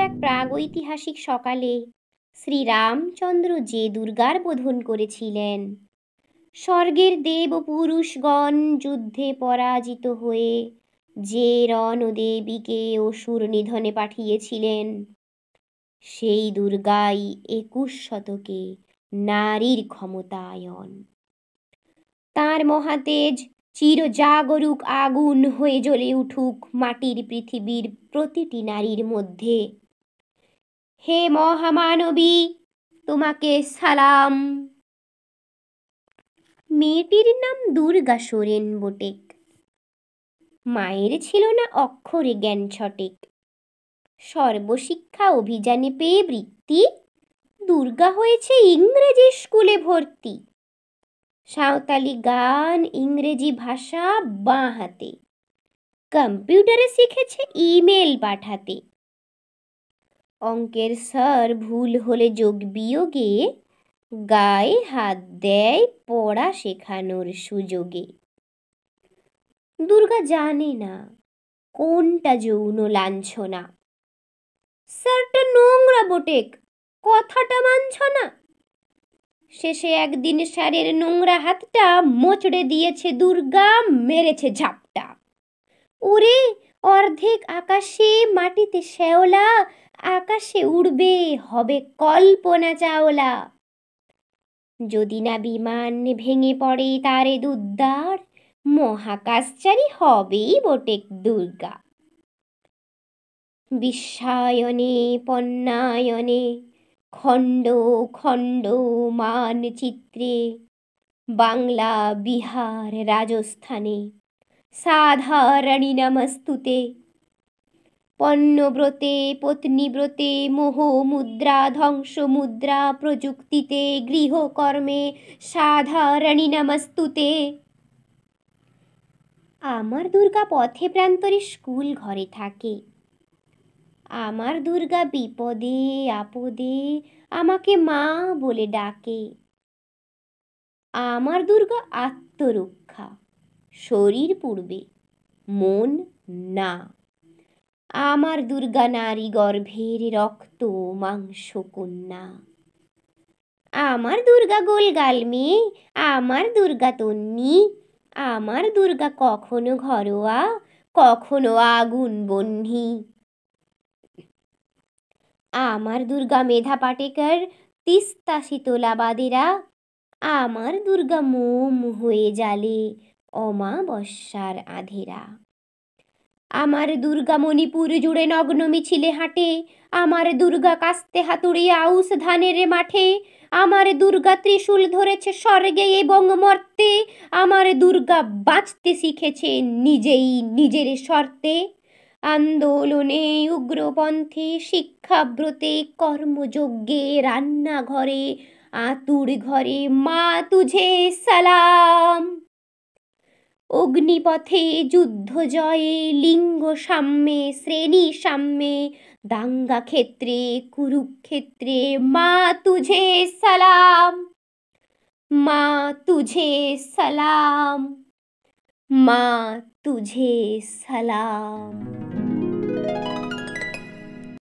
এক প্রাগৈতিহাসিক সকালে শ্রীরামচন্দ্র যে দুর্গার বোধন করেছিলেন, স্বর্গের দেব পুরুষগণ যুদ্ধে পরাজিত হয়ে যে রণদেবীকে অসুর নিধনে পাঠিয়েছিলেন, সেই দুর্গাই 21 শতকে নারীর ক্ষমতায়ন। তার মহাতেজ চিরজাগরুক আগুন হয়ে জ্বলে উঠুক মাটির পৃথিবীর প্রতিটি নারীর মধ্যে। হে মহামানবী, তোমাকে সালাম। মেয়েটির নাম দুর্গা সোরেন বটেক। মায়ের ছিল না অক্ষরে জ্ঞান ছটেক। সর্বশিক্ষা অভিযানে পেয়ে বৃত্তি, দুর্গা হয়েছে ইংরেজি স্কুলে ভর্তি। সাঁওতালি গান, ইংরেজি ভাষা বাঁ হাতে, কম্পিউটারে শিখেছে ইমেল পাঠাতে। অঙ্কের স্যার ভুল হলে যোগ বিয়োগে গায়ে হাত দেয় পড়া শেখানোর সুযোগে। দুর্গা জানে না কোনটা যৌন লাঞ্ছনা। স্যারটা নোংরা বটেক, কথাটা মানছ না। শেষে একদিন স্যারের নোংরা হাতটা মোচড়ে দিয়েছে দুর্গা, মেরেছে ঝাপটা। ওরে অর্ধেক আকাশে মাটিতে শ্যাওলা, আকাশে উড়বে হবে কল্পনা চাওলা। যদি না বিমান ভেঙে পড়ে তারে দুদ্দার, মহাকাশচারী হবেই বটেক দুর্গা। বিশ্বায়নে পণ্যায়নে খণ্ড খণ্ড মানচিত্রে, বাংলা বিহার রাজস্থানে সাধারণী নমস্তুতে। পণ্যব্রতে পত্নীব্রতে মোহ মুদ্রা ধ্বংস মুদ্রা প্রযুক্তিতে গৃহকর্মে সাধারণী নমস্তুতে। আমার দুর্গা পথে প্রান্তরে স্কুল ঘরে থাকে। আমার দুর্গা বিপদে আপদে আমাকে মা বলে ডাকে। আমার দুর্গা আত্মরক্ষা, শরীর পুড়বে মন না। আমার দুর্গা নারী গর্ভের রক্ত মাংস কন্যা। আমার দুর্গা গোলগাল মেয়ে, আমার দুর্গা তন্নি। আমার দুর্গা কখনো ঘরোয়া, কখনো আগুন বহ্নি। আমার দুর্গা মেধা পাটেকর, তিস্তা শীতলাবাদেরা। আমার দুর্গা মোম হয়ে জ্বালে অমাবস্যার আধেরা। আমার দুর্গা মণিপুর জুড়ে নগ্ন মিছিলে হাঁটে। আমার দুর্গা কাস্তে হাতুড়ি আউশ ধানের মাঠে। আমার দুর্গা ত্রিশূল ধরেছে স্বর্গে এবং মর্তে। আমার দুর্গা বাঁচতে শিখেছে নিজেই নিজের শর্তে। আন্দোলনে উগ্রপন্থে শিক্ষাব্রতে কর্মযজ্ঞে রান্নাঘরে আতুর ঘরে মা তুঝে সালাম। অগ্নিপথে যুদ্ধ জয়ে লিঙ্গ সাম্যে শ্রেণী সাম্যে দাঙ্গা ক্ষেত্রে কুরুক্ষেত্রে মা তুঝে সালাম। মা তুঝে সালাম, মা তুঝে সালাম।